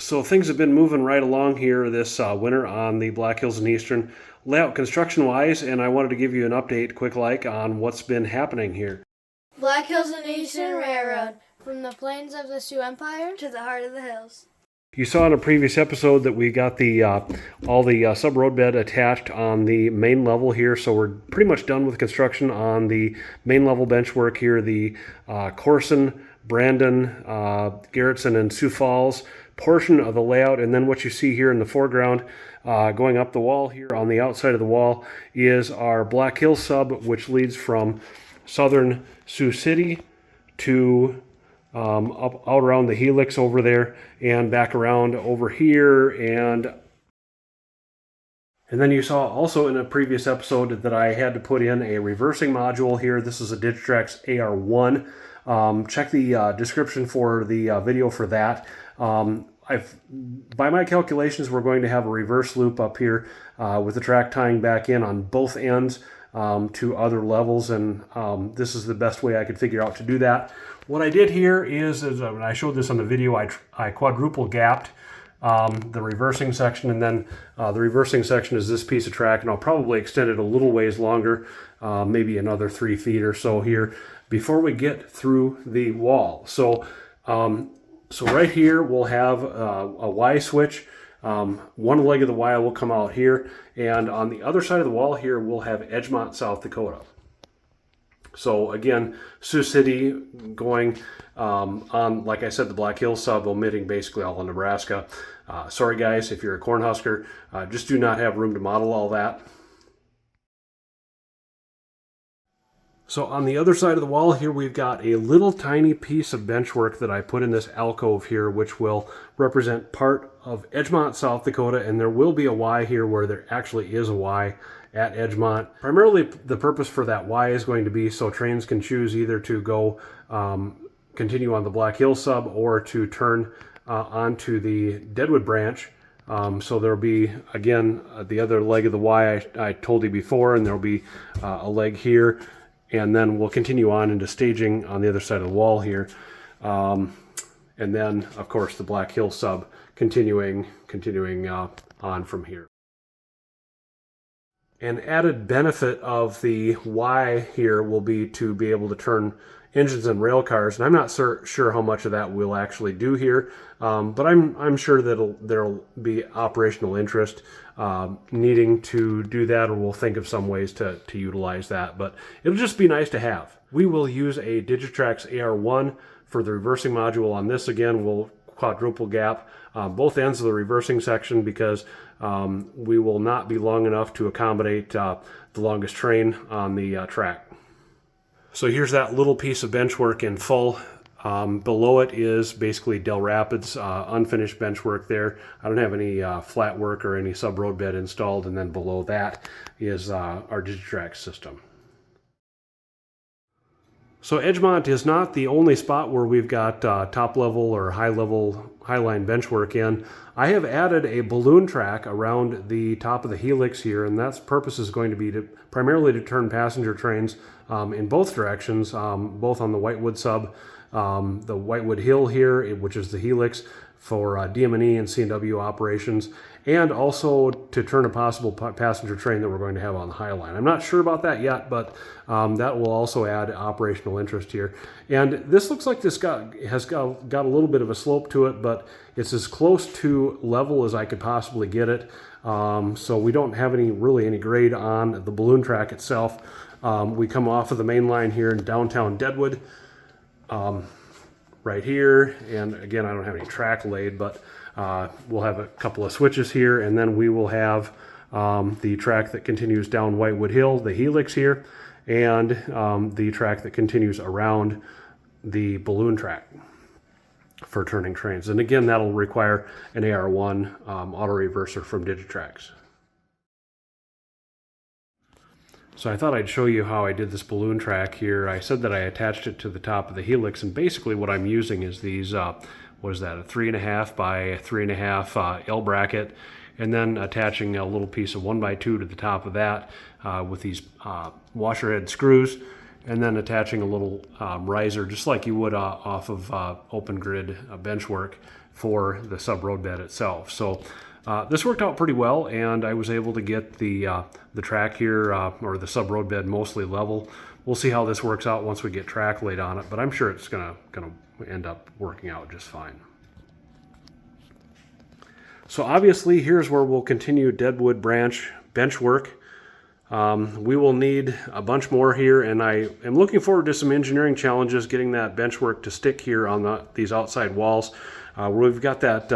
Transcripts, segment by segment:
So things have been moving right along here this winter on the Black Hills and Eastern layout construction-wise, and I wanted to give you an update, quick like, on what's been happening here. Black Hills and Eastern Railroad, from the plains of the Sioux Empire to the heart of the hills. You saw in a previous episode that we got the all the subroadbed attached on the main level here, so we're pretty much done with construction on the main level benchwork here, the Corson, Brandon, Garretson, and Sioux Falls portion of the layout. And then what you see here in the foreground going up the wall here on the outside of the wall is our Black Hills sub, which leads from southern Sioux City to up out around the Helix over there and back around over here. And then you saw also in a previous episode that I had to put in a reversing module here. This is a Digitrax AR-1. Check the description for the video for that. By my calculations, we're going to have a reverse loop up here with the track tying back in on both ends to other levels, and this is the best way I could figure out to do that. What I did here is I showed this on the video, I quadruple gapped the reversing section, and then the reversing section is this piece of track, and I'll probably extend it a little ways longer, maybe another 3 feet or so here before we get through the wall. So right here we'll have a Y switch. One leg of the Y will come out here, and on the other side of the wall here we'll have Edgemont, South Dakota. So again, Sioux City going on, like I said, the Black Hills sub, omitting basically all of Nebraska. Sorry guys, if you're a Cornhusker, just do not have room to model all that. So on the other side of the wall here, we've got a little tiny piece of benchwork that I put in this alcove here, which will represent part of Edgemont, South Dakota, and there will be a Y here where there actually is a Y at Edgemont. Primarily, the purpose for that Y is going to be so trains can choose either to go continue on the Black Hills sub or to turn onto the Deadwood branch. So there'll be, again, the other leg of the Y I told you before, and there'll be a leg here. And then we'll continue on into staging on the other side of the wall here. And then, of course, the Black Hills sub continuing on from here. An added benefit of the Y here will be to be able to turn engines and rail cars, and I'm not sure how much of that we'll actually do here, but I'm sure that there'll be operational interest needing to do that, or we'll think of some ways to utilize that, but it'll just be nice to have. We will use a Digitrax AR-1 for the reversing module on this. Again, we'll quadruple gap both ends of the reversing section because we will not be long enough to accommodate the longest train on the track. So here's that little piece of benchwork in full. Below it is basically Del Rapids unfinished benchwork there. I don't have any flat work or any subroadbed installed, and then below that is our Digitrax system. So Edgemont is not the only spot where we've got top level or high line benchwork in. I have added a balloon track around the top of the Helix here, and that's purpose is going to be primarily to turn passenger trains in both directions, both on the Whitewood sub, the Whitewood Hill here, which is the Helix for DM&E and C&W operations, and also to turn a possible passenger train that we're going to have on the High Line. I'm not sure about that yet, but that will also add operational interest here. And this looks like this has got a little bit of a slope to it, but it's as close to level as I could possibly get it. So we don't have really any grade on the balloon track itself. We come off of the main line here in downtown Deadwood, right here, and again, I don't have any track laid, but we'll have a couple of switches here, and then we will have the track that continues down Whitewood Hill, the Helix here, and the track that continues around the balloon track for turning trains. And again, that'll require an AR-1 auto reverser from Digitrax. So I thought I'd show you how I did this balloon track here. I said that I attached it to the top of the Helix, and basically what I'm using is these, what is that, a 3.5 by 3.5 L bracket, and then attaching a little piece of 1x2 to the top of that with these washer head screws, and then attaching a little riser, just like you would off of open grid benchwork for the subroadbed itself. So this worked out pretty well, and I was able to get the track here, or the subroadbed, mostly level. We'll see how this works out once we get track laid on it, but I'm sure it's gonna end up working out just fine. So obviously here's where we'll continue Deadwood branch benchwork. We will need a bunch more here, and I am looking forward to some engineering challenges getting that benchwork to stick here on these outside walls. We've got that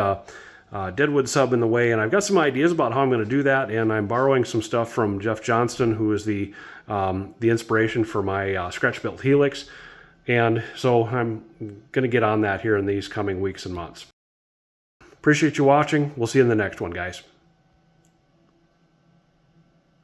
Deadwood sub in the way, and I've got some ideas about how I'm going to do that, and I'm borrowing some stuff from Jeff Johnston, who is the inspiration for my scratch-built Helix, and so I'm going to get on that here in these coming weeks and months. Appreciate you watching. We'll see you in the next one, guys.